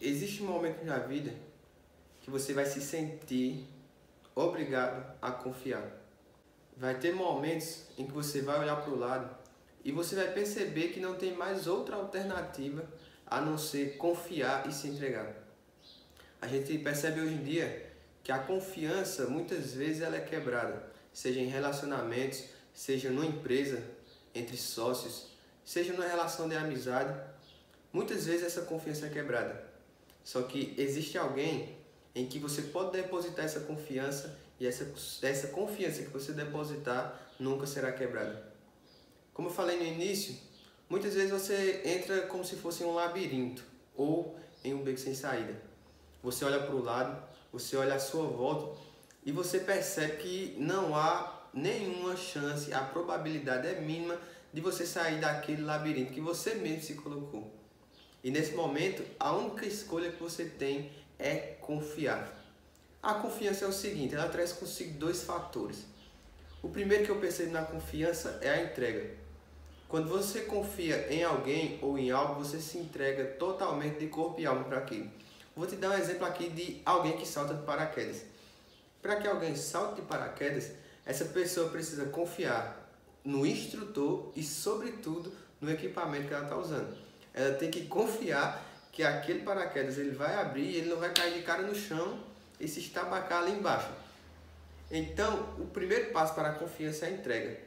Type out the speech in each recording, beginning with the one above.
Existe um momento na vida que você vai se sentir obrigado a confiar. Vai ter momentos em que você vai olhar para o lado e você vai perceber que não tem mais outra alternativa a não ser confiar e se entregar. A gente percebe hoje em dia que a confiança muitas vezes ela é quebrada, seja em relacionamentos, seja numa empresa, entre sócios, seja numa relação de amizade. Muitas vezes essa confiança é quebrada. Só que existe alguém em que você pode depositar essa confiança e essa confiança que você depositar nunca será quebrada. Como eu falei no início, muitas vezes você entra como se fosse em um labirinto ou em um beco sem saída. Você olha para o lado, você olha à sua volta e você percebe que não há nenhuma chance, a probabilidade é mínima de você sair daquele labirinto que você mesmo se colocou. E nesse momento, a única escolha que você tem é confiar. A confiança é o seguinte, ela traz consigo dois fatores. O primeiro que eu percebo na confiança é a entrega. Quando você confia em alguém ou em algo, você se entrega totalmente de corpo e alma para aquilo. Vou te dar um exemplo aqui de alguém que salta de paraquedas. Para que alguém salte de paraquedas, essa pessoa precisa confiar no instrutor e, sobretudo, no equipamento que ela está usando. Ela tem que confiar que aquele paraquedas ele vai abrir e ele não vai cair de cara no chão e se estabacar ali embaixo. Então, o primeiro passo para a confiança é a entrega.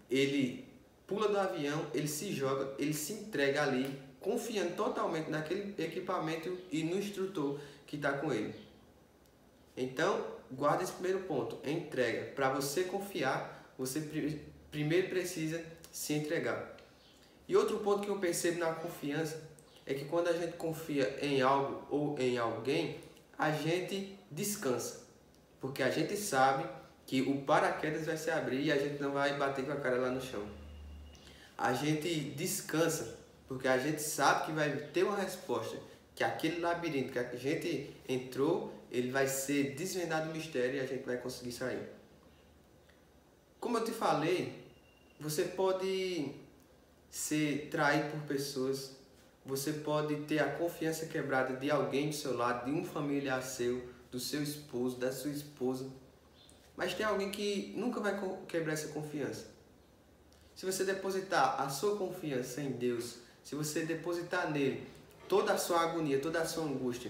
Ele pula do avião, ele se joga, ele se entrega ali, confiando totalmente naquele equipamento e no instrutor que está com ele. Então, guarda esse primeiro ponto, a entrega. Para você confiar, você primeiro precisa se entregar. E outro ponto que eu percebo na confiança é que quando a gente confia em algo ou em alguém, a gente descansa. Porque a gente sabe que o paraquedas vai se abrir e a gente não vai bater com a cara lá no chão. A gente descansa porque a gente sabe que vai ter uma resposta, que aquele labirinto que a gente entrou, ele vai ser desvendado o mistério e a gente vai conseguir sair. Como eu te falei, você pode ser traído por pessoas, você pode ter a confiança quebrada de alguém do seu lado, de um familiar seu, do seu esposo, da sua esposa, mas tem alguém que nunca vai quebrar essa confiança. Se você depositar a sua confiança em Deus, se você depositar nele toda a sua agonia, toda a sua angústia,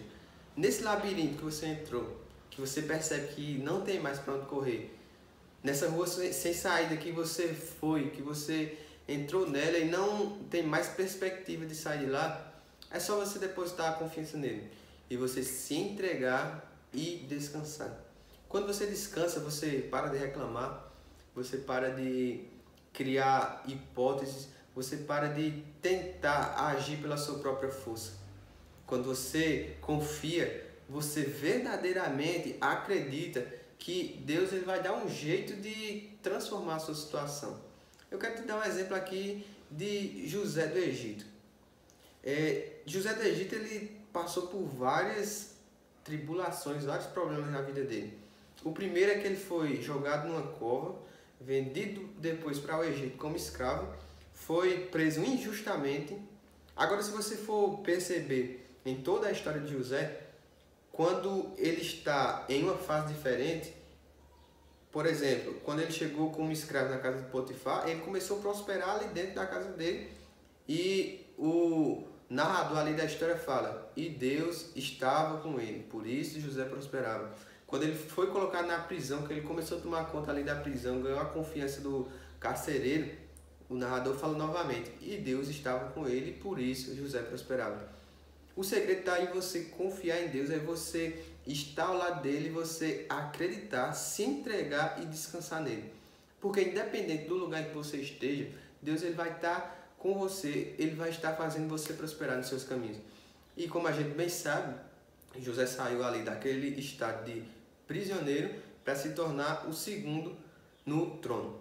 nesse labirinto que você entrou, que você percebe que não tem mais para onde correr, nessa rua sem saída que você foi, que você entrou nela e não tem mais perspectiva de sair de lá, é só você depositar a confiança nele e você se entregar e descansar. Quando você descansa, você para de reclamar, você para de criar hipóteses, você para de tentar agir pela sua própria força. Quando você confia, você verdadeiramente acredita que Deus ele vai dar um jeito de transformar a sua situação. Eu quero te dar um exemplo aqui de José do Egito. José do Egito ele passou por várias tribulações, vários problemas na vida dele. O primeiro é que ele foi jogado numa cova, vendido depois para o Egito como escravo, foi preso injustamente. Agora, se você for perceber em toda a história de José, quando ele está em uma fase diferente, por exemplo, quando ele chegou como escravo na casa de Potifar, ele começou a prosperar ali dentro da casa dele e o narrador ali da história fala, e Deus estava com ele, por isso José prosperava. Quando ele foi colocado na prisão, que ele começou a tomar conta ali da prisão, ganhou a confiança do carcereiro, o narrador fala novamente, e Deus estava com ele, por isso José prosperava. O segredo está em você confiar em Deus, é você estar ao lado dele, você acreditar, se entregar e descansar nele. Porque independente do lugar em que você esteja, Deus ele vai estar com você, ele vai estar fazendo você prosperar nos seus caminhos. E como a gente bem sabe, José saiu ali daquele estado de prisioneiro para se tornar o segundo no trono.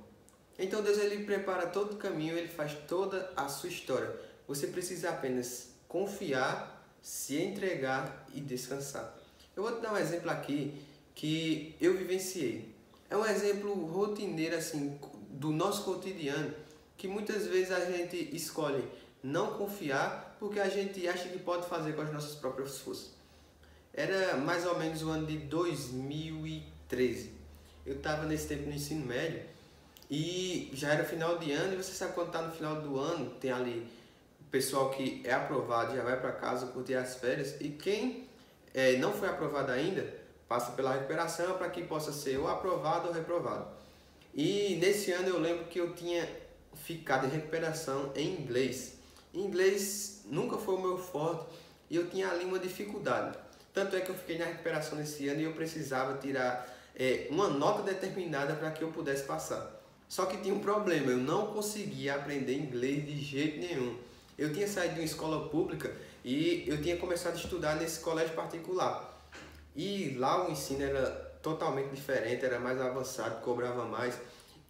Então Deus ele prepara todo o caminho, ele faz toda a sua história. Você precisa apenas confiar, se entregar e descansar. Eu vou te dar um exemplo aqui que eu vivenciei. É um exemplo rotineiro assim do nosso cotidiano que muitas vezes a gente escolhe não confiar porque a gente acha que pode fazer com as nossas próprias forças. Era mais ou menos o ano de 2013. Eu estava nesse tempo no ensino médio e já era final de ano, e você sabe quando está no final do ano, tem ali o pessoal que é aprovado, já vai para casa curtir as férias, e quem não foi aprovado ainda, passa pela recuperação para que possa ser ou aprovado ou reprovado. E nesse ano eu lembro que eu tinha ficado em recuperação em inglês. Inglês nunca foi o meu forte e eu tinha ali uma dificuldade. Tanto é que eu fiquei na recuperação nesse ano e eu precisava tirar uma nota determinada para que eu pudesse passar. Só que tinha um problema, eu não conseguia aprender inglês de jeito nenhum. Eu tinha saído de uma escola pública e eu tinha começado a estudar nesse colégio particular. E lá o ensino era totalmente diferente, era mais avançado, cobrava mais.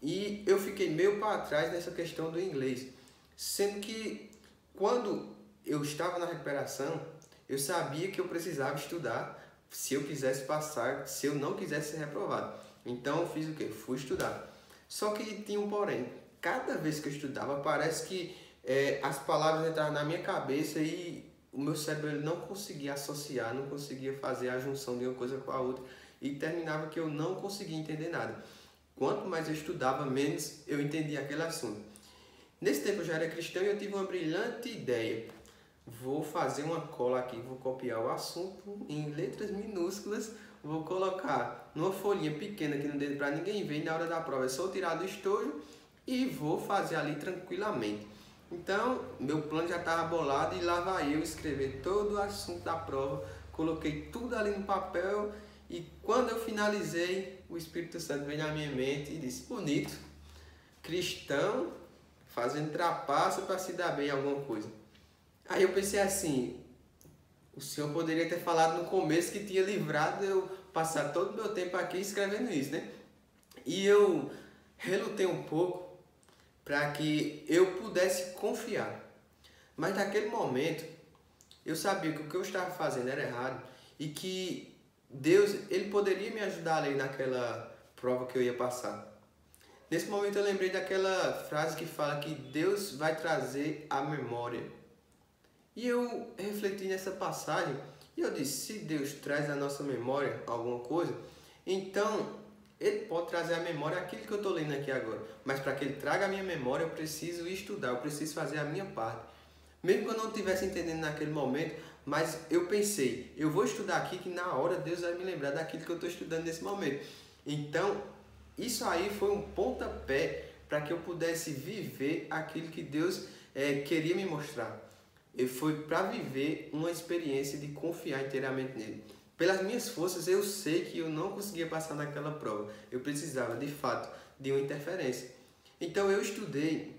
E eu fiquei meio para trás nessa questão do inglês. Sendo que quando eu estava na recuperação, eu sabia que eu precisava estudar se eu quisesse passar, se eu não quisesse ser reprovado. Então eu fiz o quê? Fui estudar. Só que tinha um porém. Cada vez que eu estudava, parece que as palavras entravam na minha cabeça e o meu cérebro ele não conseguia associar, não conseguia fazer a junção de uma coisa com a outra e terminava que eu não conseguia entender nada. Quanto mais eu estudava, menos eu entendia aquele assunto. Nesse tempo eu já era cristão e eu tive uma brilhante ideia. Vou fazer uma cola aqui, vou copiar o assunto em letras minúsculas, vou colocar numa folhinha pequena aqui no dedo para ninguém ver, e na hora da prova é só tirar do estojo e vou fazer ali tranquilamente. Então, meu plano já estava bolado e lá vai eu escrever todo o assunto da prova, coloquei tudo ali no papel e quando eu finalizei, o Espírito Santo veio na minha mente e disse: bonito, cristão fazendo trapaça para se dar bem em alguma coisa. Aí eu pensei assim, o senhor poderia ter falado no começo que tinha livrado eu passar todo o meu tempo aqui escrevendo isso, né? E eu relutei um pouco para que eu pudesse confiar. Mas naquele momento, eu sabia que o que eu estava fazendo era errado e que Deus, ele poderia me ajudar ali naquela prova que eu ia passar. Nesse momento eu lembrei daquela frase que fala que Deus vai trazer a memória. E eu refleti nessa passagem e eu disse, se Deus traz à nossa memória alguma coisa, então Ele pode trazer à memória aquilo que eu estou lendo aqui agora. Mas para que Ele traga à minha memória, eu preciso estudar, eu preciso fazer a minha parte. Mesmo que eu não estivesse entendendo naquele momento, mas eu pensei, eu vou estudar aqui que na hora Deus vai me lembrar daquilo que eu estou estudando nesse momento. Então, isso aí foi um pontapé para que eu pudesse viver aquilo que Deus queria me mostrar. Foi para viver uma experiência de confiar inteiramente nele. Pelas minhas forças, eu sei que eu não conseguia passar naquela prova. Eu precisava, de fato, de uma interferência. Então, eu estudei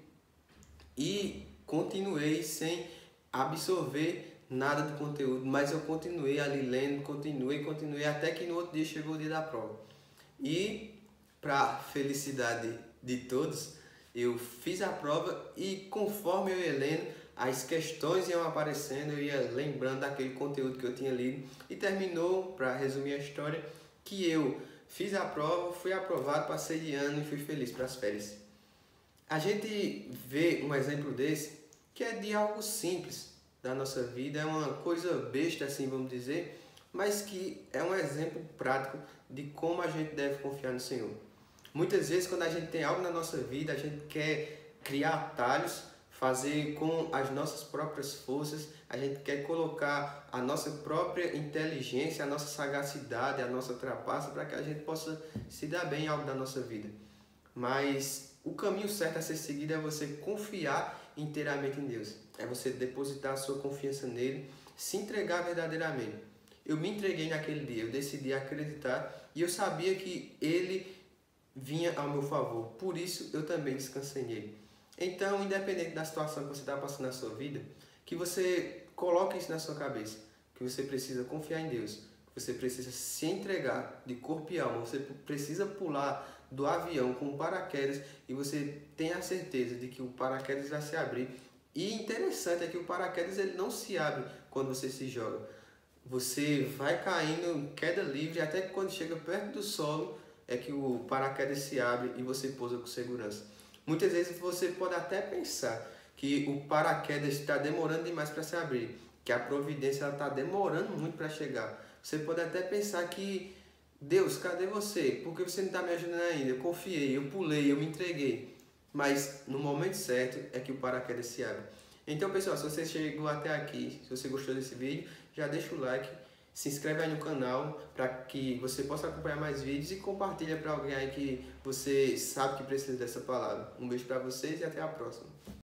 e continuei sem absorver nada do conteúdo, mas eu continuei ali lendo, continuei, até que no outro dia chegou o dia da prova. E, para felicidade de todos, eu fiz a prova e, conforme eu ia lendo, as questões iam aparecendo, eu ia lembrando daquele conteúdo que eu tinha lido e terminou, para resumir a história, que eu fiz a prova, fui aprovado, passei de ano e fui feliz para as férias. A gente vê um exemplo desse que é de algo simples da nossa vida, é uma coisa besta assim, vamos dizer, mas que é um exemplo prático de como a gente deve confiar no Senhor. Muitas vezes quando a gente tem algo na nossa vida, a gente quer criar atalhos, fazer com as nossas próprias forças, a gente quer colocar a nossa própria inteligência, a nossa sagacidade, a nossa trapaça para que a gente possa se dar bem em algo da nossa vida. Mas o caminho certo a ser seguido é você confiar inteiramente em Deus. É você depositar a sua confiança nele, se entregar verdadeiramente. Eu me entreguei naquele dia, eu decidi acreditar e eu sabia que ele vinha ao meu favor. Por isso eu também descansei nele. Então, independente da situação que você está passando na sua vida, que você coloque isso na sua cabeça, que você precisa confiar em Deus, que você precisa se entregar de corpo e alma, você precisa pular do avião com o paraquedas e você tem a certeza de que o paraquedas vai se abrir. E interessante é que o paraquedas ele não se abre quando você se joga. Você vai caindo em queda livre até que quando chega perto do solo é que o paraquedas se abre e você pousa com segurança. Muitas vezes você pode até pensar que o paraquedas está demorando demais para se abrir, que a providência está demorando muito para chegar. Você pode até pensar que, Deus, cadê você? Por que você não está me ajudando ainda? Eu confiei, eu pulei, eu me entreguei. Mas no momento certo é que o paraquedas se abre. Então, pessoal, se você chegou até aqui, se você gostou desse vídeo, já deixa o like, se inscreve aí no canal para que você possa acompanhar mais vídeos e compartilha para alguém aí que você sabe que precisa dessa palavra. Um beijo para vocês e até a próxima.